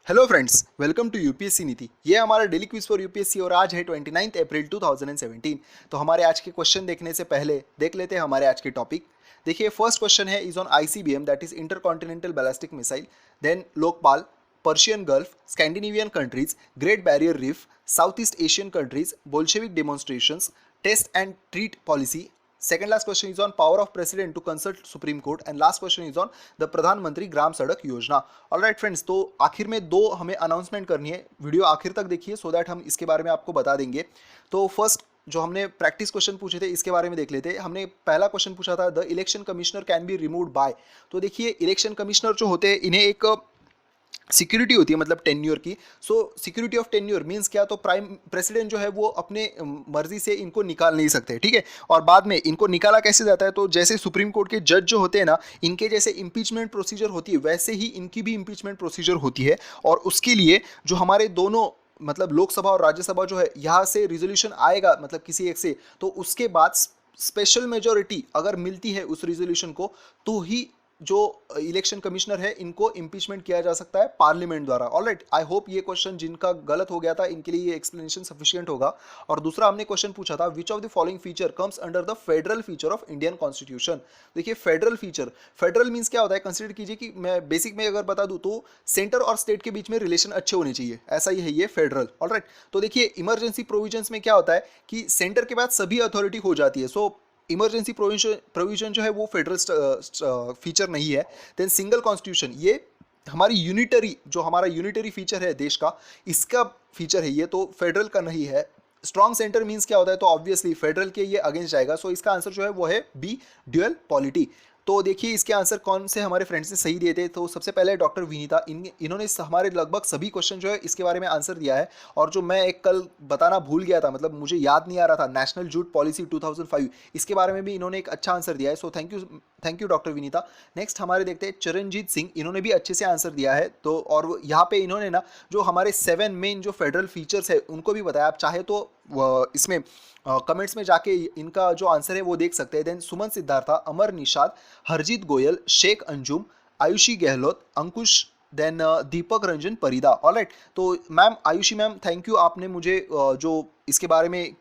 Hello friends, welcome to UPSC Niti. ये हमारा daily quiz for UPSC और आज है 29 अप्रैल 2017। तो हमारे आज के क्वेश्चन देखने से पहले देख लेते हैं हमारे आज के टॉपिक। देखिए, फर्स्ट क्वेश्चन है is on ICBM, that is inter continental ballistic missile, then Lokpal, Persian Gulf, Scandinavian countries, Great Barrier Reef, South East Asian countries, Bolshevik demonstrations, test and treat policy. Second last question is on power of president to consult Supreme Court and last question is on the प्रधानमंत्री ग्राम सड़क योजना। All right friends, तो आखिर में दो हमें announcement करनी है। Video आखिर तक देखिए सो दैट हम इसके बारे में आपको बता देंगे। तो फर्स्ट जो हमने प्रैक्टिस क्वेश्चन पूछे थे इसके बारे में देख लेते हैं। हमने पहला क्वेश्चन पूछा था the election commissioner can be removed by. तो देखिए, इलेक्शन कमिश्नर जो होते हैं इन्हें एक सिक्योरिटी होती है, मतलब टेन्योर की। सो सिक्योरिटी ऑफ टेन्योर मींस क्या, तो प्राइम प्रेसिडेंट जो है वो अपने मर्जी से इनको निकाल नहीं सकते, ठीक है। और बाद में इनको निकाला कैसे जाता है, तो जैसे सुप्रीम कोर्ट के जज जो होते हैं ना, इनके जैसे इम्पीचमेंट प्रोसीजर होती है वैसे ही इनकी भी इम्पीचमेंट प्रोसीजर होती है। और उसके लिए जो हमारे दोनों मतलब लोकसभा और राज्यसभा जो है यहाँ से रिजोल्यूशन आएगा, मतलब किसी एक से, तो उसके बाद स्पेशल मेजोरिटी अगर मिलती है उस रिजोल्यूशन को, तो ही जो इलेक्शन कमिश्नर है इनको इम्पीचमेंट किया जा सकता है पार्लियामेंट द्वारा। ऑलराइट, आई होप ये क्वेश्चन जिनका गलत हो गया था इनके लिए ये एक्सप्लेनेशन सफिशिएंट होगा। और दूसरा हमने क्वेश्चन पूछा था विच of the following feature comes under the federal feature of Indian constitution. देखिए, फेडरल फीचर, फेडरल मीन्स क्या होता है, कंसिडर कीजिए कि मैं बेसिक में अगर बता दूं तो सेंटर और स्टेट के बीच में रिलेशन अच्छे होने चाहिए, ऐसा ही है ये फेडरल। ऑलराइट, तो देखिए इमरजेंसी प्रोविजंस में क्या होता है कि सेंटर के बाद सभी अथॉरिटी हो जाती है। सो इमरजेंसी प्रोविजन जो है वो फेडरल फीचर नहीं है। देन सिंगल कॉन्स्टिट्यूशन, ये हमारी यूनिटरी, जो हमारा यूनिटरी फीचर है देश का, इसका फीचर है ये, तो फेडरल का नहीं है। स्ट्रॉन्ग सेंटर मींस क्या होता है, तो ऑब्वियसली फेडरल के ये अगेंस्ट जाएगा। सो इसका आंसर जो है वो है बी, ड्यूअल पॉलिटी। तो देखिए इसके आंसर कौन से हमारे फ्रेंड्स ने सही दिए थे। तो सबसे पहले डॉक्टर विनीता, इन्होंने हमारे लगभग सभी क्वेश्चन जो है इसके बारे में आंसर दिया है। और जो मैं एक कल बताना भूल गया था, मतलब मुझे याद नहीं आ रहा था, नेशनल जूट पॉलिसी 2005, इसके बारे में भी इन्होंने एक अच्छा आंसर दिया है। So thank you doctor Vinita. Next हमारे देखते हैं चरणजीत सिंह, इन्होंने भी अच्छे से आंसर दिया है। तो और यहाँ पे इन्होंने ना जो हमारे 7 मेन जो फेडरल फीचर्स है उनको भी बताया। आप चाहे तो इसमें कमेंट्स में जाके इनका जो आंसर है वो देख सकते हैं। देन सुमन सिद्धार्था, अमर निषाद, हरजीत गोयल, शेख अंजुम, आयुषी गहलोत, अंकुश, देन दीपक रंजन परिदा। ऑलराइट, तो ma'am Ayushi ma'am, thank you, आपने मुझे जो इसके बारे में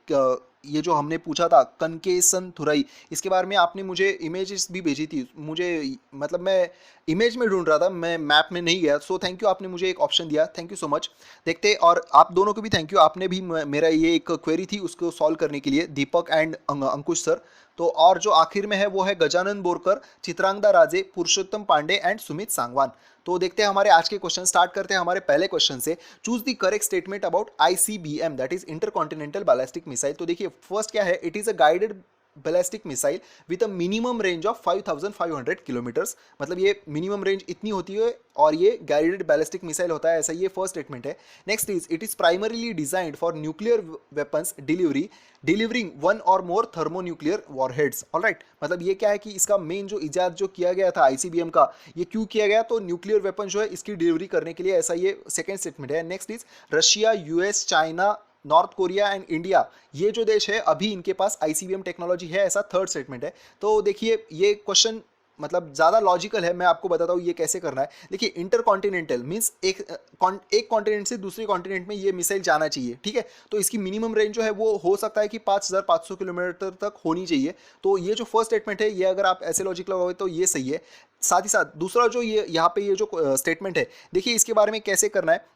ये जो हमने पूछा था कनकेसन थुरई, इसके बारे में आपने मुझे इमेजेस भी भेजी थी। मुझे मतलब मैं इमेज में ढूंढ रहा था, मैं मैप में नहीं गया। सो थैंक यू, आपने मुझे एक ऑप्शन दिया, थैंक यू सो मच। देखते, और आप दोनों को भी थैंक यू, आपने भी मेरा ये एक क्वेरी थी उसको सॉल्व करने के लिए, दीपक एंड अंकुश सर। तो और जो आखिर में है वो है गजानन बोरकर, चित्रांगदा राजे, पुरुषोत्तम पांडे एंड सुमित सांगवान। तो देखते हैं हमारे आज के क्वेश्चन, स्टार्ट करते हैं हमारे पहले क्वेश्चन से। Choose the correct statement about ICBM, that is intercontinental ballistic missile. तो देखिए फर्स्ट क्या है, it is a guided ballistic missile with a minimum range of 5500 kilometres. मतलब ये मिनिमम रेंज इतनी होती है और ये गाइडेड बैलिस्टिक मिसाइल होता है, ऐसा ये फर्स्ट स्टेटमेंट है। Next is it is primarily designed for nuclear weapons delivering one और मोर थर्मोन्यूक्लियर वॉरहेड्स। ऑलराइट, मतलब ये क्या है कि इसका मेन जो इजाद जो किया गया था आईसीबीएम का, ये क्यों किया गया, तो न्यूक्लियर वेपन जो है इसकी डिलीवरी करने के लिए, ऐसा ये सेकेंड स्टेटमेंट है। Next is Russia, US, China, North Korea and India, ये जो देश है अभी इनके पास आईसीबीएम टेक्नोलॉजी है, ऐसा थर्ड स्टेटमेंट है। तो देखिए ये क्वेश्चन मतलब ज़्यादा लॉजिकल है, मैं आपको बताता हूँ ये कैसे करना है। देखिए इंटरकॉन्टिनेंटल मींस एक कॉन्टिनेंट से दूसरे कॉन्टिनेंट में ये मिसाइल जाना चाहिए, ठीक है। तो इसकी मिनिमम रेंज जो है वो हो सकता है कि 5500 किलोमीटर तक होनी चाहिए। तो ये जो फर्स्ट स्टेटमेंट है ये अगर आप ऐसे लॉजिक लगाओगे तो ये सही है। साथ ही साथ दूसरा जो ये यहाँ पे ये जो स्टेटमेंट है, देखिए इसके बारे में कैसे करना है।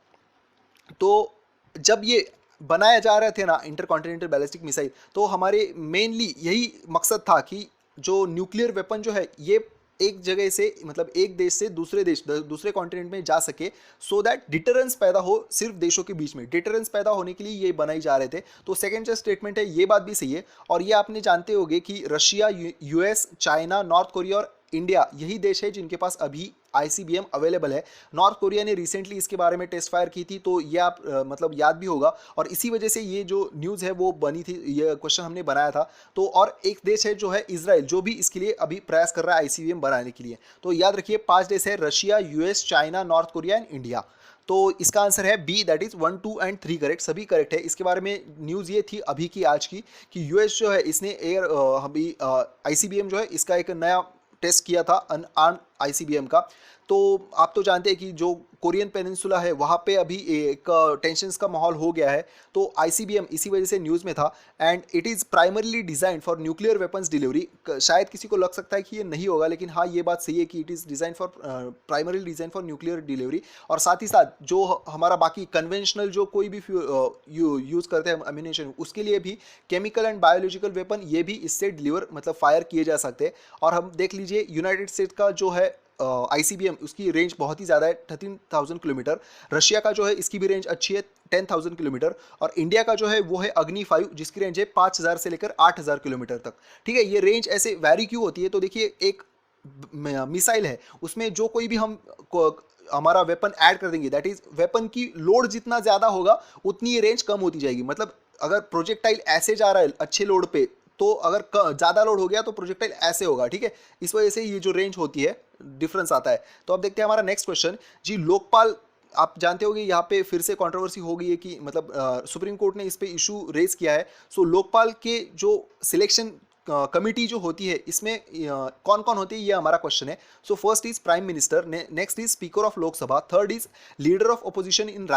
तो जब ये बनाया जा रहे थे ना इंटरकॉन्टिनेंटल बैलिस्टिक मिसाइल, तो हमारे मेनली यही मकसद था कि जो न्यूक्लियर वेपन जो है ये एक जगह से, मतलब एक देश से दूसरे देश, दूसरे कॉन्टिनेंट में जा सके, सो दैट डिटरेंस पैदा हो सिर्फ देशों के बीच में। डिटरेंस पैदा होने के लिए ये बनाई जा रहे थे। तो सेकंड जो स्टेटमेंट है ये बात भी सही है। और ये आपने जानते होंगे कि Russia, US, China, North Korea और इंडिया, यही देश है जिनके पास अभी आईसीबीएम अवेलेबल है। नॉर्थ कोरिया ने रिसेंटली इसके बारे में टेस्ट फायर की थी, तो ये आप मतलब याद भी होगा, और इसी वजह से ये जो न्यूज़ है वो बनी थी, ये क्वेश्चन हमने बनाया था। तो और एक देश है जो है इजराइल, जो भी इसके लिए अभी प्रयास कर रहा है आईसीबीएम बनाने के लिए। तो याद रखिए 5 देश है, Russia, US, China, North Korea and India. तो इसका आंसर है B, that is 1, 2 and 3 correct, सभी करेक्ट है। इसके बारे में न्यूज़ ये थी अभी की आज की कि यूएस जो है इसने एयर अभी आईसीबीएम जो है इसका एक नया टेस्ट किया था ICBM का। तो आप तो जानते हैं कि जो कोरियन पेनिनसुला है वहाँ पे अभी एक टेंशंस का माहौल हो गया है, तो ICBM इसी वजह से न्यूज़ में था। And it is primarily design for nuclear weapons delivery. शायद किसी को लग सकता है कि ये नहीं होगा, लेकिन हाँ ये बात सही है कि it is design for primarily design for nuclear delivery. और साथ ही साथ जो हमारा बाकी कन्वेंशनल जो कोई भी यूज़ करते हैं एम्यूनेशन, उसके लिए भी केमिकल एंड बायोलॉजिकल वेपन ये भी इससे डिलीवर मतलब फायर किए जा सकते हैं। और हम देख लीजिए यूनाइटेड स्टेट्स का जो है ICBM, उसकी रेंज बहुत ही ज़्यादा है 13,000 किलोमीटर। रशिया का जो है इसकी भी रेंज अच्छी है 10,000 किलोमीटर। और इंडिया का जो है वो है अग्नि 5 जिसकी रेंज है 5,000 से लेकर 8,000 किलोमीटर तक। ठीक है, ये रेंज ऐसे वैरी क्यों होती है? तो देखिए एक मिसाइल है, उसमें जो कोई भी हम हमारा वेपन ऐड कर देंगे, दैट इज वेपन की लोड जितना ज़्यादा होगा उतनी ये रेंज कम होती जाएगी। मतलब अगर प्रोजेक्टाइल ऐसे जा रहा है अच्छे लोड पे, तो अगर ज़्यादा लोड हो गया तो प्रोजेक्टाइल ऐसे होगा। ठीक है, इस वजह से ये जो रेंज होती है डिफरेंस आता है। तो अब देखते हैं हमारा नेक्स्ट क्वेश्चन जी। लोकपाल, आप जानते होंगे यहाँ पे फिर से कंट्रोवर्सी हो गई है कि मतलब सुप्रीम कोर्ट ने इस पे इशू रेज किया है। सो लोकपाल के जो सिलेक्शन कमिटी जो होती है इसमें कौन कौन होती है, ये हमारा क्वेश्चन है। So first is prime minister, next is speaker of Lok Sabha, third is leader of opposition in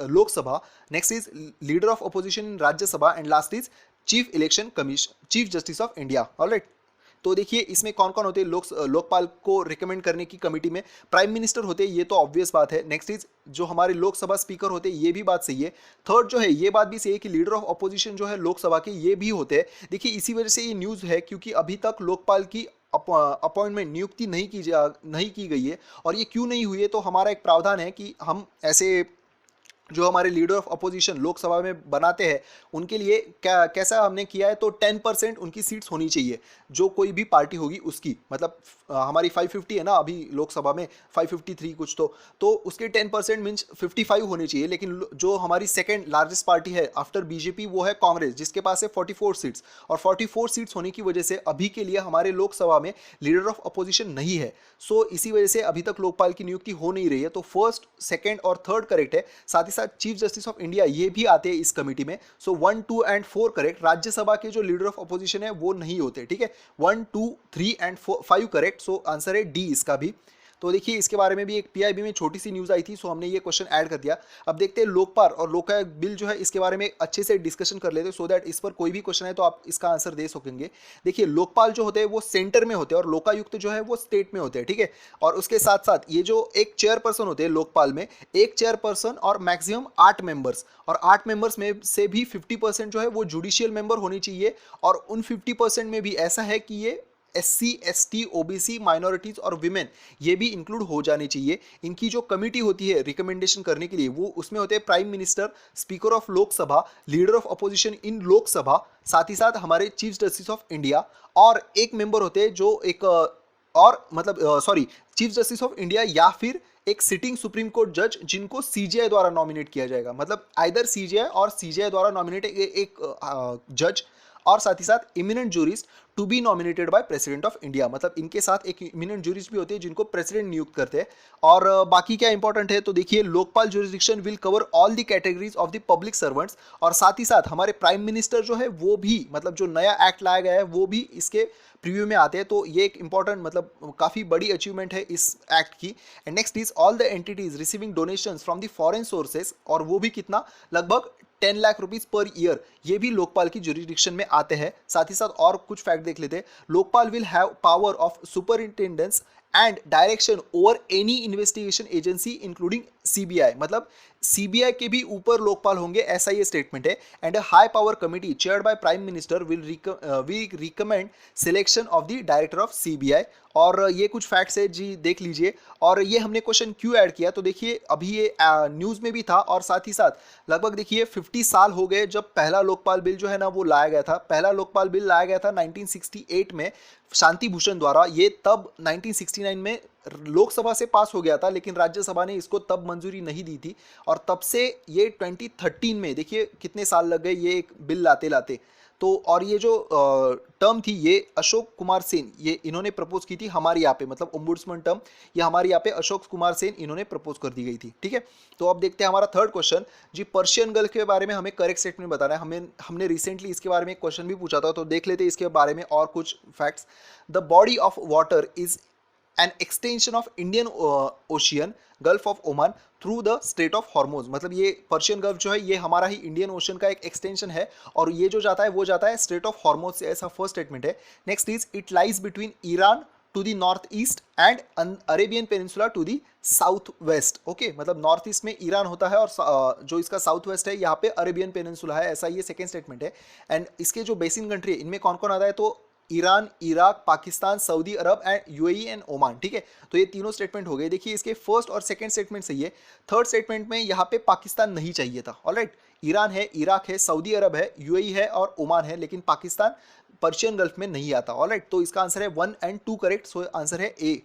Lok Sabha, next is leader of opposition in Rajya Sabha, and last is chief election commission, chief justice of India. Alright, तो देखिए इसमें कौन कौन होते हैं लोकपाल को recommend करने की कमिटी में। प्राइम मिनिस्टर होते हैं, ये तो ऑब्वियस बात है। नेक्स्ट इज जो हमारे लोकसभा स्पीकर होते हैं, ये भी बात सही है। थर्ड जो है ये बात भी सही है कि लीडर ऑफ अपोजिशन जो है लोकसभा के, ये भी होते हैं। देखिए इसी वजह से ये न्यूज़ है क्योंकि अभी तक लोकपाल की अपॉइंटमेंट नियुक्ति नहीं की गई है। और ये क्यों नहीं हुई है? तो हमारा एक प्रावधान है कि हम ऐसे जो हमारे लीडर ऑफ अपोजिशन लोकसभा में बनाते हैं उनके लिए क्या कैसा हमने किया है, तो 10% उनकी सीट्स होनी चाहिए जो कोई भी पार्टी होगी उसकी। मतलब हमारी 550 है ना अभी लोकसभा में, 553 कुछ, तो उसके 10% मीन्स 55 होने चाहिए। लेकिन जो हमारी सेकेंड लार्जेस्ट पार्टी है आफ्टर बीजेपी वो है कांग्रेस, जिसके पास है 44 सीट्स। और 44 सीट्स होने की वजह से अभी के लिए हमारे लोकसभा में लीडर ऑफ अपोजिशन नहीं है। सो इसी वजह से अभी तक लोकपाल की नियुक्ति हो नहीं रही है। तो फर्स्ट, सेकेंड और थर्ड करेक्ट है। साथ ही साथ चीफ जस्टिस ऑफ इंडिया ये भी आते हैं इस कमिटी में। सो 1, 2 एंड 4 करेक्ट। राज्यसभा के जो लीडर ऑफ अपोजिशन है वो नहीं होते। ठीक है, 1, 2, 3 एंड 5 करेक्ट। सो आंसर है डी इसका भी। तो देखिए इसके बारे में भी एक PIB में छोटी सी न्यूज़ आई थी, सो हमने ये क्वेश्चन ऐड कर दिया। अब देखते हैं लोकपाल और लोकायुक्त बिल जो है इसके बारे में अच्छे से डिस्कशन कर लेते हैं, सो दैट इस पर कोई भी क्वेश्चन है तो आप इसका आंसर दे सकेंगे। देखिए लोकपाल जो होते हैं वो सेंटर में होते हैं और लोकायुक्त जो है वो स्टेट में होते हैं। ठीक है, और उसके साथ साथ ये जो एक चेयरपर्सन होते हैं लोकपाल में, एक चेयरपर्सन और मैक्सिमम 8 मेंबर्स, और 8 मेंबर्स में से भी 50% जो है वो जुडिशियल मेंबर होनी चाहिए। और उन 50% में भी ऐसा है कि ये SC, ST, OBC, माइनॉरिटीज और विमेन ये भी इंक्लूड हो जाने चाहिए। इनकी जो कमिटी होती है रिकमेंडेशन करने के लिए वो उसमें होते हैं prime minister, speaker of Lok Sabha, leader of opposition in Lok Sabha, साथ ही साथ हमारे चीफ जस्टिस ऑफ इंडिया, और एक मेंबर होते हैं जो एक और मतलब चीफ जस्टिस ऑफ इंडिया या फिर एक सिटिंग सुप्रीम कोर्ट जज जिनको CJI द्वारा नॉमिनेट किया जाएगा। मतलब आइदर CJI और CJI द्वारा नॉमिनेट एक जज, और साथ ही साथ eminent jurist to be nominated by President of India. मतलब इनके साथ एक इमिनेंट जूरिस्ट भी होते हैं जिनको प्रेसिडेंट नियुक्त करते हैं। और बाकी क्या इंपॉर्टेंट है, तो देखिए Lokpal jurisdiction will cover all the categories of the public servants. और साथ ही साथ हमारे प्राइम मिनिस्टर जो है वो भी, मतलब जो नया एक्ट लाया गया है वो भी इसके प्रीव्यू में आते हैं। तो ये एक इंपॉर्टेंट मतलब काफ़ी बड़ी अचीवमेंट है इस एक्ट की। And next is all the entities receiving donations from the foreign sources, और वो भी कितना, लगभग 10 लाख रुपीज पर ईयर, ये भी लोकपाल की जुरिडिक्शन में आते हैं। साथ ही साथ और कुछ फैक्ट देख लेते हैं। Lokpal will have power of superintendence and direction over any investigation agency including CBI। मतलब CBI के भी ऊपर लोकपाल होंगे, ऐसा ये स्टेटमेंट है। And a high power committee chaired by prime minister will recommend selection of the director of CBI। और ये कुछ फैक्ट्स है जी, देख लीजिए। और ये हमने क्वेश्चन क्यों ऐड किया, तो देखिए अभी ये न्यूज़ में भी था, और साथ ही साथ लगभग देखिए 50 साल हो गए जब पहला लोकपाल बिल जो है ना वो लाया गया था। पहला लोकपाल बिल लाया गया था 1968 में शांति भूषण द्वारा। ये तब 1969 में लोकसभा से पास हो गया था, लेकिन राज्यसभा ने इसको तब मंजूरी नहीं दी थी। और तब से ये 2013 में देखिए कितने साल लग गए ये एक बिल लाते लाते। तो और ये जो टर्म थी ये अशोक कुमार सेन, ये इन्होंने प्रपोज की थी हमारे यहाँ पे, मतलब ओम्बुड्समैन टर्म ये हमारे यहाँ पे अशोक कुमार सेन इन्होंने प्रपोज कर दी गई थी। ठीक है, तो अब देखते हैं हमारा थर्ड क्वेश्चन जी। पर्शियन गल्फ के बारे में हमें करेक्ट स्टेटमेंट बताना है। हमने रिसेंटली इसके बारे में एक क्वेश्चन भी पूछा था, तो देख लेते हैं इसके बारे में और कुछ facts. The body of water is an extension of Indian ocean gulf of Oman through the straight of Hormuz, मतलब ये पर्शियन गल्फ जो है ये हमारा ही इंडियन ओशन का एक एक्सटेंशन है और ये जो जाता है वो जाता है स्ट्रेट ऑफ हॉर्मोज से, ऐसा फर्स्ट स्टेटमेंट है। Next is it lies between Iran to the north east and Arabian Peninsula to the south west. Okay, मतलब नॉर्थ ईस्ट में ईरान होता है और जो इसका साउथ वेस्ट है यहाँ पे अरेबियन पेनिनसुला है, ऐसा ये सेकेंड स्टेटमेंट है। एंड इसके जो बेसिन कंट्री है इनमें कौन कौन आता है, तो Iran, Iraq, Pakistan, Saudi Arab and UAE and Oman. ठीक है, तो ये तीनों स्टेटमेंट हो गए। देखिए इसके फर्स्ट और सेकंड स्टेटमेंट सही है, थर्ड स्टेटमेंट में यहाँ पे पाकिस्तान नहीं चाहिए था। ऑलराइट, ईरान है, इराक है, सऊदी अरब है, यूएई है और ओमान है, लेकिन पाकिस्तान पर्शियन गल्फ में नहीं आता। ऑलराइट, तो इसका आंसर है 1 एंड 2 करेक्ट, सो आंसर है ए।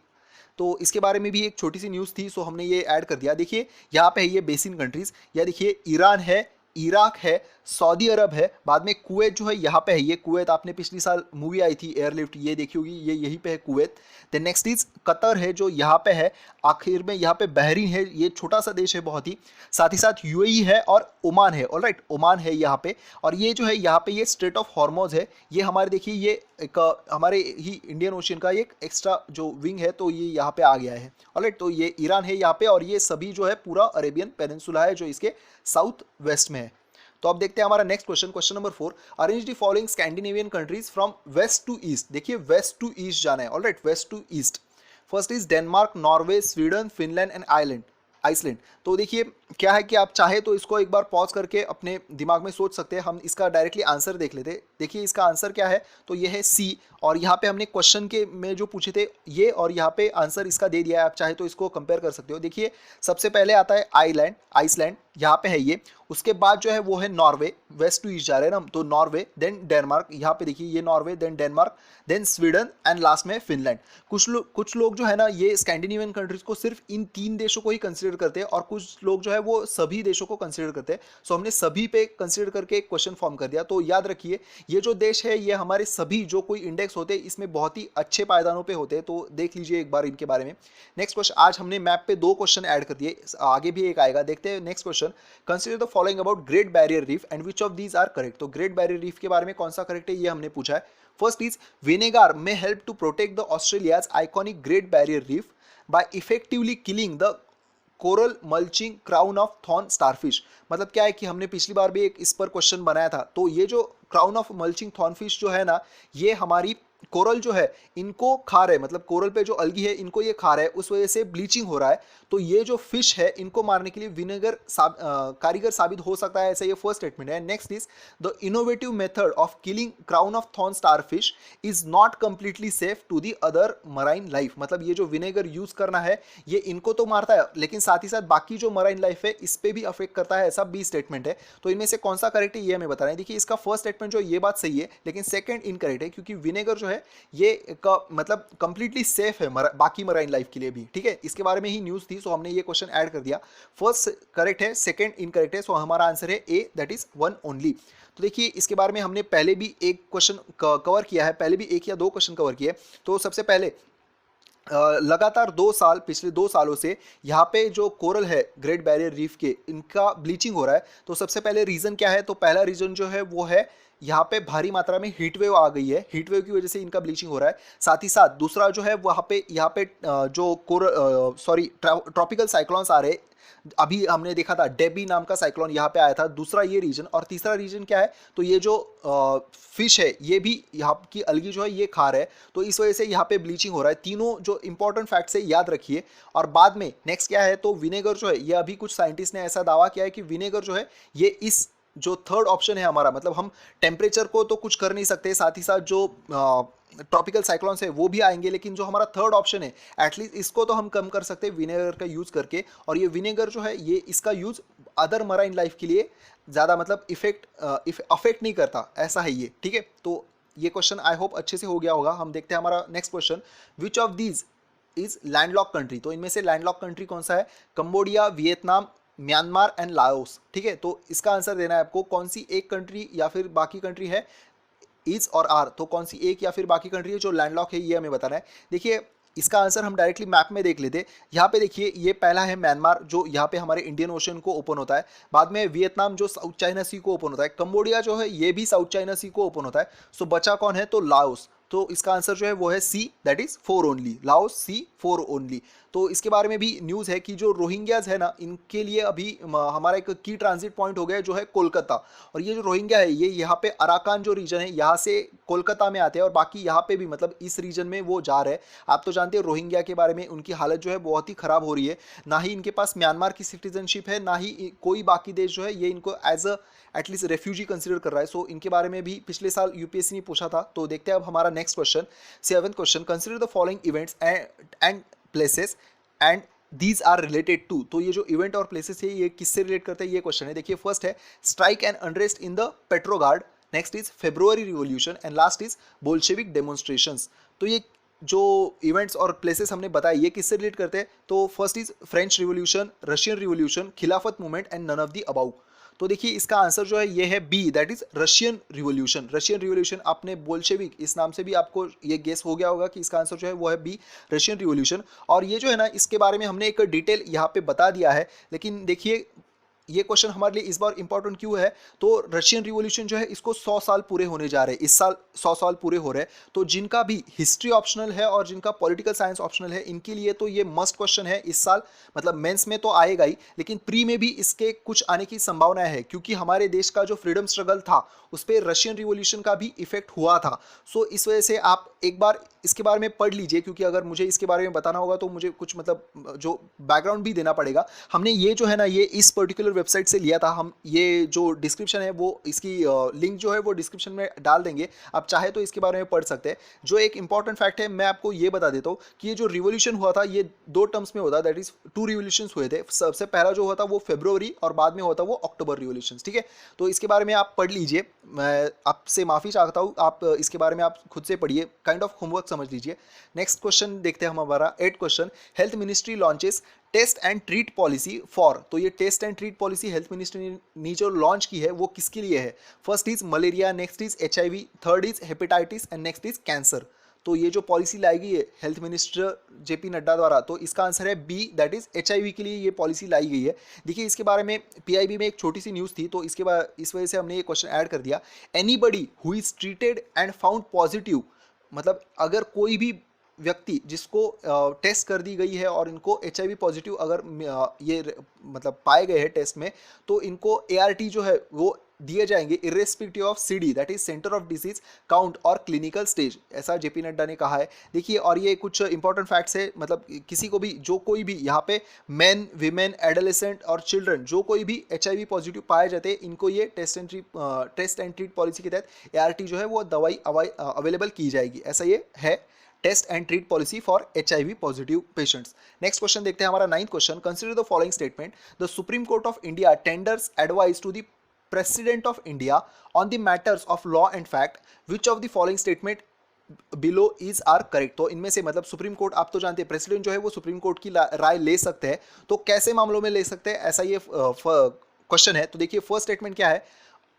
तो इसके बारे में भी एक छोटी सी न्यूज़ थी, सो हमने ये ऐड कर दिया। देखिए यहाँ पे है ये बेसिन कंट्रीज, या देखिए ईरान है, इराक है, सऊदी अरब है, बाद में कुवैत जो है यहाँ पे है, ये कुवैत आपने पिछली साल मूवी आई थी एयरलिफ्ट, ये देखी होगी, ये यहीं पे है Kuwait. Then next is Qatar है जो यहाँ पे है, आखिर में यहाँ पे बहरीन है, ये छोटा सा देश है बहुत ही, साथ ही साथ यूएई है और ओमान है। ऑलराइट, ओमान है यहाँ पे, और ये जो है यहाँ पे ये स्ट्रेट ऑफ हॉर्मोज है, ये हमारे देखिए ये एक हमारे ही इंडियन ओशियन का एक एक्स्ट्रा जो विंग है, तो ये यहाँ पे आ गया है। ऑलराइट, तो ये ईरान है यहाँ पे और ये सभी जो है पूरा अरेबियन पेनिनसुला है जो इसके साउथ वेस्ट में है। तो अब देखते हैं हमारा next question, question number 4, arrange the following Scandinavian countries from west to east. देखिए वेस्ट टू ईस्ट जाना है। Alright, west to east, first is Denmark, Norway, Sweden, Finland and Iceland. तो देखिए क्या है कि आप चाहे तो इसको एक बार पॉज करके अपने दिमाग में सोच सकते हैं, हम इसका डायरेक्टली आंसर देख लेते हैं। देखिए इसका आंसर क्या है, तो ये है सी, और यहाँ पे हमने क्वेश्चन के में जो पूछे थे ये, और यहाँ पे आंसर इसका दे दिया है, आप चाहे तो इसको कंपेयर कर सकते हो। देखिए सबसे पहले आता है आइसलैंड, यहाँ पे है ये, उसके बाद जो है वो है नॉर्वे, वेस्ट टू ईस्ट जा रहे हैं ना, तो नॉर्वे, देन डेनमार्क, यहाँ पे देखिए ये Norway, then Denmark, then Sweden and last में फिनलैंड। कुछ लोग जो है ना ये स्कैंडिनेवियन कंट्रीज को सिर्फ इन 3 देशों को ही कंसिडर करते हैं, और कुछ लोग जो है वो सभी देशों को कंसिडर करते हैं। सो हमने सभी पे कंसिडर करके एक क्वेश्चन फॉर्म कर दिया। तो याद रखिए ये जो देश है ये हमारे सभी जो कोई इंडेक्स होते हैं इसमें बहुत ही अच्छे पायदानों पे होते हैं, तो देख लीजिए एक बार इनके बारे में। नेक्स्ट क्वेश्चन, आज हमने मैप पे 2 क्वेश्चन ऐड कर दिए, आगे भी एक आएगा। देखते हैं next question, consider the following about Great Barrier Reef and which of these are correct. तो ग्रेट बैरियर रीफ के बारे में कौन सा करेक्ट है ये हमने पूछा है। First is vinegar may help to protect the Australia's iconic Great Barrier Reef by effectively killing the coral munching crown of thorn starfish. मतलब क्या है कि हमने पिछली बार भी एक इस पर क्वेश्चन बनाया था, तो ये जो क्राउन ऑफ मल्चिंग थॉर्नफिश जो है ना, ये हमारी कोरल जो है इनको खा रहे, मतलब कोरल पे जो अलगी है इनको ये खा रहा है, उस वजह से ब्लीचिंग हो रहा है। तो ये जो फिश है इनको मारने के लिए विनेगर कारीगर साबित हो सकता है, ऐसा ये फर्स्ट स्टेटमेंट है। Next is the innovative method of killing crown of thorn starfish is not completely safe to the other marine life. मतलब ये जो विनेगर यूज करना है ये इनको तो मारता है, लेकिन साथ ही साथ बाकी जो मराइन लाइफ है इस पे भी अफेक्ट करता है, ऐसा बी स्टेटमेंट है। तो इनमें से कौन सा करेक्ट है ये हमें बता रहे हैं। देखिए इसका फर्स्ट स्टेटमेंट जो ये बात सही है, लेकिन सेकंड इनकरेक्ट है, क्योंकि विनेगर जो है ये मतलब कंप्लीटली सेफ है बाकी मराइन लाइफ के लिए भी। ठीक है, इसके बारे में ही न्यूज़ थी, सो हमने ये क्वेश्चन ऐड कर दिया। फर्स्ट करेक्ट है, सेकंड इनकरेक्ट है, सो हमारा आंसर है ए, दैट इज 1 ओनली। तो देखिए इसके बारे में हमने पहले भी एक क्वेश्चन कवर किया है, पहले भी 1 या 2 क्वेश्चन कवर किए। तो सबसे पहले लगातार 2 साल, पिछले 2 सालों से यहाँ पे जो कोरल है ग्रेट बैरियर रीफ के, इनका ब्लीचिंग हो रहा है। तो सबसे पहले रीज़न क्या है, तो पहला रीज़न जो है वो है यहाँ पे भारी मात्रा में हीट वेव आ गई है, हीट वेव की वजह से इनका ब्लीचिंग हो रहा है। साथ ही साथ दूसरा जो है वहाँ पे यहाँ पे जो ट्रॉपिकल साइक्लोन्स आ रहे, अभी हमने देखा था डेबी नाम का साइक्लोन यहाँ पे आया था, दूसरा ये रीजन। और तीसरा रीजन क्या है, तो ये जो फिश है ये भी यहाँ की अलगी जो है ये खा रहा है, तो इस वजह से यहाँ पे ब्लीचिंग हो रहा है। तीनों जो इंपॉर्टेंट फैक्ट्स है याद रखिए। और बाद में नेक्स्ट क्या है, तो विनेगर जो है ये अभी कुछ साइंटिस्ट ने ऐसा दावा किया है कि विनेगर जो है ये इस जो थर्ड ऑप्शन है हमारा, मतलब हम टेम्परेचर को तो कुछ कर नहीं सकते, साथ ही साथ जो ट्रॉपिकल साइक्लोन्स है वो भी आएंगे, लेकिन जो हमारा थर्ड ऑप्शन है एटलीस्ट इसको तो हम कम कर सकते हैं विनेगर का यूज़ करके। और ये विनेगर जो है ये इसका यूज़ अदर मराइन लाइफ के लिए ज़्यादा मतलब अफेक्ट नहीं करता, ऐसा है ये। ठीक है, तो ये क्वेश्चन आई होप अच्छे से हो गया होगा। हम देखते हैं हमारा next question, which of these is landlock country. तो इनमें से लैंडलॉक कंट्री कौन सा है, Cambodia, Vietnam, Myanmar and Laos. ठीक है, तो इसका आंसर देना है आपको, कौन सी एक कंट्री या फिर बाकी कंट्री है, इज और आर, तो कौन सी एक या फिर बाकी कंट्री है जो लैंडलॉक है, ये हमें बताना है। देखिए इसका आंसर हम डायरेक्टली मैप में देख लेते हैं। यहाँ पे देखिए ये पहला है म्यांमार, जो यहाँ पे हमारे इंडियन ओशन को ओपन होता है। बाद में वियतनाम जो साउथ चाइना सी को ओपन होता है। कंबोडिया जो है ये भी साउथ चाइना सी को ओपन होता है। सो बचा कौन है, तो लाओस। तो इसका आंसर जो है वो है C, that is 4 only, Laos C 4 only. तो इसके बारे में भी न्यूज़ है कि जो रोहिंग्याज है ना, इनके लिए अभी हमारा एक की ट्रांजिट पॉइंट हो गया है जो है कोलकाता। और ये जो रोहिंग्या है ये यहाँ पे अराकान जो रीजन है यहाँ से कोलकाता में आते हैं और बाकी यहाँ पे भी मतलब इस रीजन में वो जा रहे हैं। आप तो जानते हैं रोहिंग्या के बारे में, उनकी हालत जो है बहुत ही खराब हो रही है। ना ही इनके पास म्यांमार की सिटीजनशिप है, ना ही कोई बाकी देश जो है ये इनको as a at least refugee consider कर रहा है। सो इनके बारे में भी पिछले साल यूपीएससी ने पूछा था। तो देखते हैं अब हमारा next question, 7th question, consider the following events and places and these are related to. तो ये जो इवेंट और प्लेसेस है ये किससे रिलेट करते हैं ये क्वेश्चन है। देखिए फर्स्ट है strike and unrest in the Petrograd, next is February revolution and last is Bolshevik demonstrations. तो ये जो इवेंट्स और प्लेसेस हमने बताए ये किससे रिलेट करते हैं। तो first is French revolution, Russian revolution, Khilafat movement and none of the above. तो देखिए इसका आंसर जो है ये है B, that is Russian revolution. Russian revolution, आपने बोल्शेविक इस नाम से भी आपको ये गेस हो गया होगा कि इसका आंसर जो है वो है बी, रशियन रिवॉल्यूशन। और ये जो है ना इसके बारे में हमने एक डिटेल यहाँ पे बता दिया है, लेकिन देखिए ये क्वेश्चन हमारे लिए इस बार इंपॉर्टेंट क्यों है। तो रशियन रिवॉल्यूशन जो है इसको 100 साल पूरे होने जा रहे हैं, इस साल 100 साल पूरे हो रहे हैं। तो जिनका भी हिस्ट्री ऑप्शनल है और जिनका पॉलिटिकल साइंस ऑप्शनल है इनके लिए तो ये मस्ट क्वेश्चन है इस साल, मतलब मेंस में तो आएगा ही, लेकिन प्री में भी इसके कुछ आने की संभावना है क्योंकि हमारे देश का जो फ्रीडम स्ट्रगल था उस पर रशियन रिवॉल्यूशन का भी इफेक्ट हुआ था। सो इस वजह से आप एक बार इसके बारे में पढ़ लीजिए, क्योंकि अगर मुझे इसके बारे में बताना होगा तो मुझे कुछ मतलब जो बैकग्राउंड भी देना पड़ेगा। हमने ये जो है ना ये इस पर्टिकुलर वेबसाइट से लिया था। हम ये जो डिस्क्रिप्शन है वो इसकी लिंक जो है वो डिस्क्रिप्शन में डाल देंगे, आप चाहे तो इसके बारे में पढ़ सकते हैं। जो एक इंपॉर्टेंट फैक्ट है मैं आपको ये बता देता हूँ कि ये जो रिवॉल्यूशन हुआ था ये 2 टर्म्स में होता, दैट इज 2 रिवॉल्यूशंस हुए थे। सबसे पहला जो हुआ था वो फरवरी और बाद में हुआ था वो अक्टूबर रिवॉल्यूशन, ठीक है। तो इसके बारे में आप पढ़ लीजिए, मैं आपसे माफ़ी चाहता हूँ, आप इसके बारे में आप खुद से पढ़िए, काइंड ऑफ होमवर्क समझ लीजिए। नेक्स्ट क्वेश्चन देखते हैं हम हमारा 8th question, health ministry launches test and treat policy for. तो ये test and treat policy health ministry ने जो लॉन्च की है वो किसके लिए है। First is malaria, next is HIV, third is hepatitis and next is cancer. तो ये जो पॉलिसी लाई गई है हेल्थ मिनिस्टर JP नड्डा द्वारा, तो इसका आंसर है बी, दैट इज HIV के लिए ये पॉलिसी लाई गई है। देखिए इसके बारे में PIB में एक छोटी सी न्यूज़ थी, तो इसके बाद इस वजह से हमने ये क्वेश्चन ऐड कर दिया। Anybody who is treated and found positive, मतलब अगर कोई भी व्यक्ति जिसको टेस्ट कर दी गई है और इनको HIV पॉजिटिव अगर ये मतलब पाए गए हैं टेस्ट में, तो इनको ART जो है वो दिए जाएंगे irrespective of CD, that is centre of disease count और क्लिनिकल स्टेज, ऐसा JP नड्डा ने कहा है। देखिए और ये कुछ इंपॉर्टेंट फैक्ट्स है, मतलब किसी को भी जो कोई भी यहाँ पे मेन, वीमेन, एडोलेसेंट और चिल्ड्रन जो कोई भी HIV पॉजिटिव पाए जाते हैं इनको ये टेस्ट एंड ट्रीट पॉलिसी के तहत ART जो है वो दवाई अवेलेबल की जाएगी, ऐसा ये है test and treat policy for HIV positive patients. Next question देखते हैं हमारा 9th question, consider the following statement, the Supreme Court of India tenders advice to the president of India on the matters of law and fact, which of the following statement below is are correct. तो इनमें से मतलब supreme court, आप तो जानते हैं president जो है वो सुप्रीम कोर्ट की राय ले सकते हैं, तो कैसे मामलों में ले सकते हैं ऐसा ये क्वेश्चन है। तो देखिए फर्स्ट स्टेटमेंट क्या है,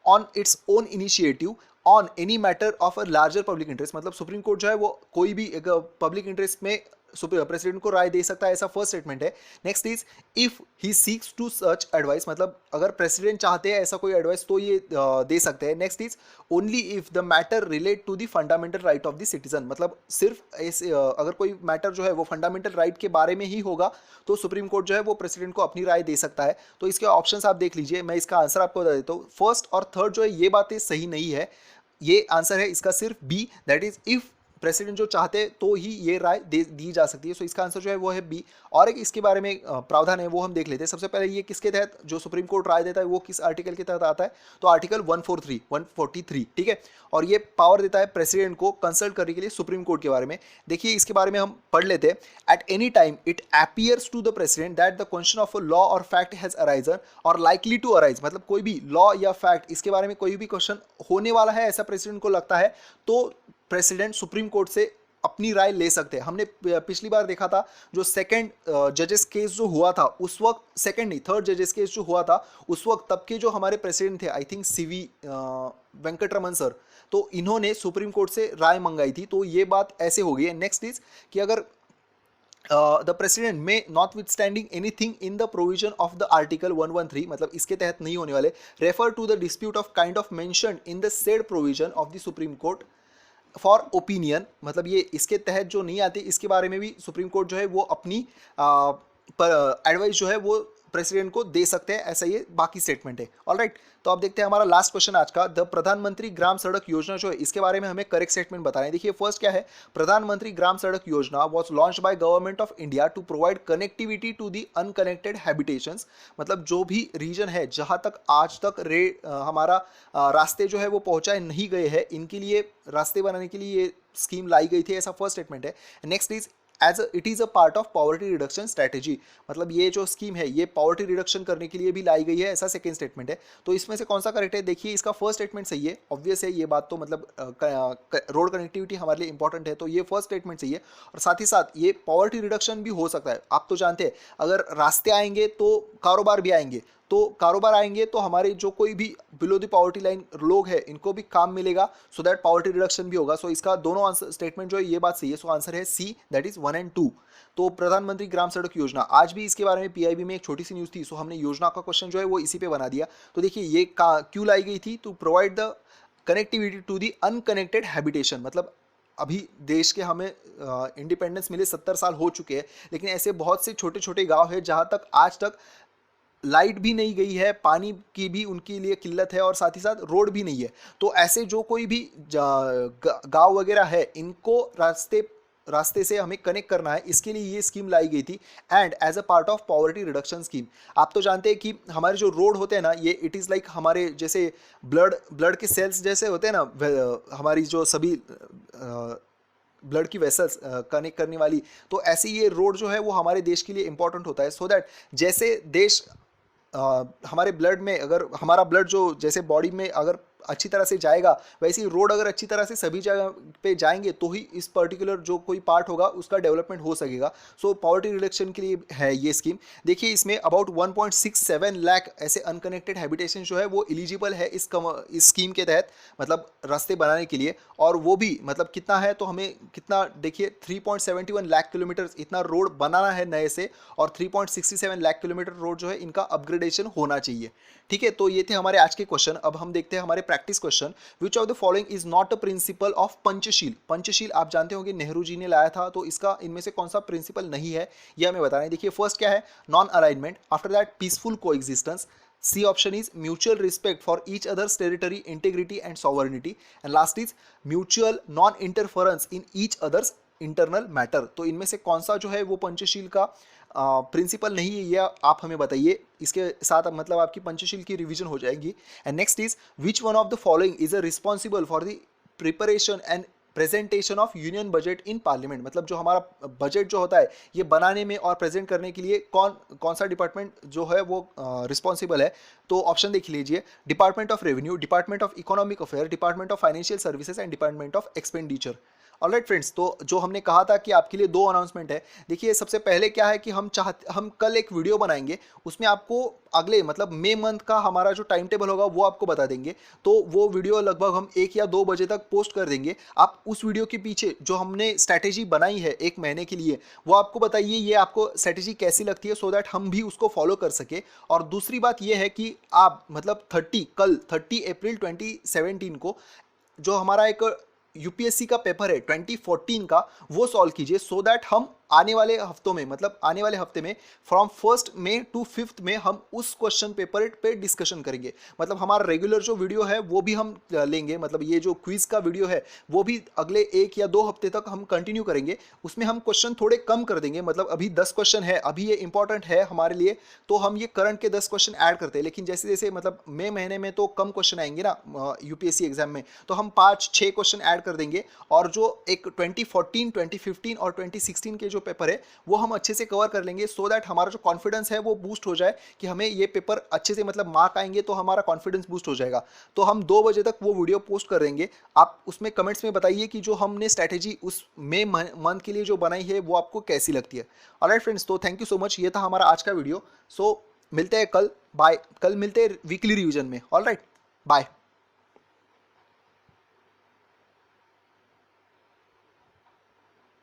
on its own initiative on any matter of a larger public interest, मतलब सुप्रीम कोर्ट जो है वो कोई भी एक पब्लिक इंटरेस्ट में प्रेसिडेंट को राय दे सकता है, ऐसा फर्स्ट स्टेटमेंट है। Next is if he seeks to such advice, मतलब अगर प्रेसिडेंट चाहते हैं ऐसा कोई एडवाइस तो ये दे सकते हैं। Next is only if the matter relate to the fundamental right of the citizen, मतलब सिर्फ ऐसे अगर कोई मैटर जो है वो फंडामेंटल राइट के बारे में ही होगा तो सुप्रीम कोर्ट जो है वो प्रेसिडेंट को अपनी राय दे सकता है। तो इसके ऑप्शंस आप देख लीजिए, मैं इसका आंसर आपको बता देता हूँ। फर्स्ट और थर्ड जो है ये बातें सही नहीं है, ये आंसर है इसका सिर्फ B, that is if president जो चाहते तो ही ये राय दी जा सकती है। सो इसका आंसर जो है वो है बी। और एक इसके बारे में प्रावधान है वो हम देख लेते हैं। सबसे पहले ये किसके तहत जो सुप्रीम कोर्ट राय देता है वो किस आर्टिकल के तहत आता है, तो आर्टिकल 143, ठीक है। और ये पावर देता है प्रेसिडेंट को कंसल्ट करने के लिए सुप्रीम कोर्ट के बारे में। देखिए इसके बारे में हम पढ़ लेते हैं। At any time it appears to the president that the question of a law और फैक्ट हैज अराइजन और लाइकली टू अराइज, मतलब कोई भी लॉ या फैक्ट इसके बारे में कोई भी क्वेश्चन होने वाला है ऐसा प्रेसिडेंट को लगता है, तो प्रेसिडेंट सुप्रीम कोर्ट से अपनी राय ले सकते हैं। हमने पिछली बार देखा था जो सेकंड जजेस केस जो हुआ था उस वक्त, सेकंड नहीं थर्ड जजेस केस जो हुआ था उस वक्त तब के जो हमारे प्रेसिडेंट थे, I think CV Venkataraman sir, तो इन्होंने सुप्रीम कोर्ट से राय मंगाई थी। तो ये बात ऐसे हो गई है। नेक्स्ट इज कि अगर the president may notwithstanding anything in the provision of the article 113, मतलब इसके तहत नहीं होने वाले, refer to the dispute of kind of mention in the said provision of the Supreme Court for opinion, मतलब ये इसके तहत जो नहीं आती, इसके बारे में भी सुप्रीम कोर्ट जो है वो अपनी एडवाइस जो है वो प्रेसिडेंट को दे सकते हैं, ऐसा ये बाकी स्टेटमेंट है। ऑलराइट, तो अब देखते हैं हमारा लास्ट क्वेश्चन आज का, द प्रधानमंत्री ग्राम सड़क योजना जो है इसके बारे में हमें करेक्ट स्टेटमेंट बताना है। देखिए फर्स्ट क्या है, प्रधानमंत्री Gram Sadak Yojana was launched by government of India to provide connectivity to the unconnected habitations, मतलब जो भी रीजन है जहां तक आज तक हमारा रास्ते जो है वो पहुंचाए नहीं गए हैं, इनके लिए रास्ते बनाने के लिए ये स्कीम लाई गई थी, ऐसा फर्स्ट स्टेटमेंट है। Next is as it is a part of poverty reduction strategy, मतलब ये जो स्कीम है ये पॉवर्टी रिडक्शन करने के लिए भी लाई गई है, ऐसा सेकंड स्टेटमेंट है। तो इसमें से कौन सा करेक्ट है, देखिए इसका फर्स्ट स्टेटमेंट सही है, ऑब्वियस है ये बात, तो मतलब रोड कनेक्टिविटी हमारे लिए इंपॉर्टेंट है, तो ये फर्स्ट स्टेटमेंट सही है। और साथ ही साथ ये पॉवर्टी रिडक्शन भी हो सकता है, आप तो जानते हैं अगर रास्ते आएंगे तो कारोबार भी आएंगे, तो कारोबार आएंगे तो हमारे जो कोई भी बिलो द पॉवर्टी लाइन लोग हैं इनको भी काम मिलेगा, सो दैट पॉवर्टी रिडक्शन भी होगा। सो इसका दोनों आंसर स्टेटमेंट जो है ये बात सही है, सो आंसर है सी, दैट इज 1 और 2। तो प्रधानमंत्री ग्राम सड़क योजना, आज भी इसके बारे में पीआईबी में एक छोटी सी न्यूज़ थी, सो हमने योजना का क्वेश्चन जो है वो इसी पे बना दिया। तो देखिए ये क्यों लाई गई थी, to provide the connectivity to the unconnected habitation, मतलब अभी देश के हमें इंडिपेंडेंस मिले 70 साल हो चुके हैं, लेकिन ऐसे बहुत से छोटे छोटे गांव हैं जहां तक आज तक लाइट भी नहीं गई है, पानी की भी उनके लिए किल्लत है, और साथ ही साथ रोड भी नहीं है। तो ऐसे जो कोई भी गांव वगैरह है इनको रास्ते से हमें कनेक्ट करना है, इसके लिए ये स्कीम लाई गई थी, and as a part of poverty reduction scheme. आप तो जानते हैं कि हमारे जो रोड होते हैं ना, ये इट इज़ लाइक हमारे जैसे ब्लड के सेल्स जैसे होते हैं ना, हमारी जो सभी ब्लड की वेसल्स कनेक्ट करने वाली, तो ऐसे ये रोड जो है वो हमारे देश के लिए इंपॉर्टेंट होता है, सो दैट जैसे देश हमारे ब्लड में, अगर हमारा ब्लड जो जैसे बॉडी में अगर अच्छी तरह से जाएगा, वैसे ही रोड अगर अच्छी तरह से सभी जगह पे जाएंगे तो ही इस पर्टिकुलर जो कोई पार्ट होगा उसका डेवलपमेंट हो सकेगा। सो पॉवर्टी रिडक्शन के लिए है ये स्कीम। देखिए इसमें अबाउट 1.67 लाख ऐसे अनकनेक्टेड हैबिटेशन जो है वो एलिजिबल है इस स्कीम के तहत, मतलब रास्ते बनाने के लिए, और वो भी मतलब कितना है, तो हमें कितना देखिए 3.71 लाख किलोमीटर इतना रोड बनाना है नए से, और 3.67 लाख किलोमीटर रोड जो है इनका अपग्रेडेशन होना चाहिए। ठीक है, तो ये थे हमारे आज के क्वेश्चन। अब हम देखते हैं हमारे practice question. Which of the following is not a principle of Panchsheel. Panchsheel आप जानते होंगे नेहरू जी ने लाया था, तो इसका इनमें से कौन सा प्रिंसिपल नहीं है ये हमें बताना है। देखिए फर्स्ट क्या है, non alignment, after that peaceful coexistence, C option is mutual respect for each others territory integrity and sovereignty, and last is mutual non interference in each others internal matter. तो इनमें से कौन सा जो है वो पंचशील का प्रिंसिपल नहीं है, ये आप हमें बताइए। इसके साथ मतलब आपकी पंचशील की रिवीजन हो जाएगी। And next is which one of the following is a responsible for the preparation and presentation of union budget in parliament, मतलब जो हमारा बजट जो होता है ये बनाने में और प्रेजेंट करने के लिए कौन कौन सा डिपार्टमेंट जो है वो रिस्पॉन्सिबल है। तो ऑप्शन देख लीजिए, department of revenue, department of economic affair, department of financial services and department of expenditure. Alright friends, तो जो हमने कहा था कि आपके लिए 2 अनाउंसमेंट है। देखिए सबसे पहले क्या है कि हम कल एक वीडियो बनाएंगे, उसमें आपको अगले मतलब मई मंथ का हमारा जो टाइम टेबल होगा वो आपको बता देंगे। तो वो वीडियो लगभग हम 1 या 2 बजे तक पोस्ट कर देंगे। आप उस वीडियो के पीछे जो हमने स्ट्रैटेजी बनाई है 1 महीने के लिए, वो आपको बताइए ये आपको स्ट्रैटेजी कैसी लगती है, सो दैट हम भी उसको फॉलो कर सके। और दूसरी बात ये है कि आप मतलब 30 अप्रैल 2017 को जो हमारा एक यूपीएससी का पेपर है 2014 का, वो सॉल्व कीजिए, सो दैट हम आने वाले हफ्तों में, मतलब आने वाले हफ्ते में फ्रॉम 1 मई टू 5 मई हम उस क्वेश्चन पेपर पे डिस्कशन करेंगे। मतलब हमारा रेगुलर जो वीडियो है वो भी हम लेंगे, मतलब ये जो क्विज का वीडियो है वो भी अगले 1 या 2 हफ्ते तक हम कंटिन्यू करेंगे। उसमें हम क्वेश्चन थोड़े कम कर देंगे, मतलब अभी 10 क्वेश्चन है, अभी ये इंपॉर्टेंट है हमारे लिए, तो हम ये करंट के 10 क्वेश्चन ऐड करते हैं। लेकिन जैसे जैसे मतलब मई महीने में तो कम क्वेश्चन आएंगे ना यूपीएससी एग्जाम में, तो हम 5-6 क्वेश्चन ऐड कर देंगे, और जो एक 2014, 2015 और 2016 के जो पेपर है वो हम अच्छे से कवर कर लेंगे, सो दैट हमारा जो कॉन्फिडेंस है वो बूस्ट हो जाए कि हमें ये पेपर अच्छे से मतलब मार्क आएंगे, तो हमारा कॉन्फिडेंस बूस्ट हो जाएगा। तो हम 2 बजे तक वो वीडियो पोस्ट कर देंगे। आप उसमें कमेंट्स में बताइए कि जो हमने स्ट्रैटेजी उस मई मंथ के लिए जो बनाई है वो आपको कैसी लगती है। ऑलराइट फ्रेंड्स, तो थैंक यू सो मच, ये था हमारा आज का वीडियो। सो मिलते हैं कल, बाय। कल मिलते हैं वीकली रिवीजन में। Alright, bye.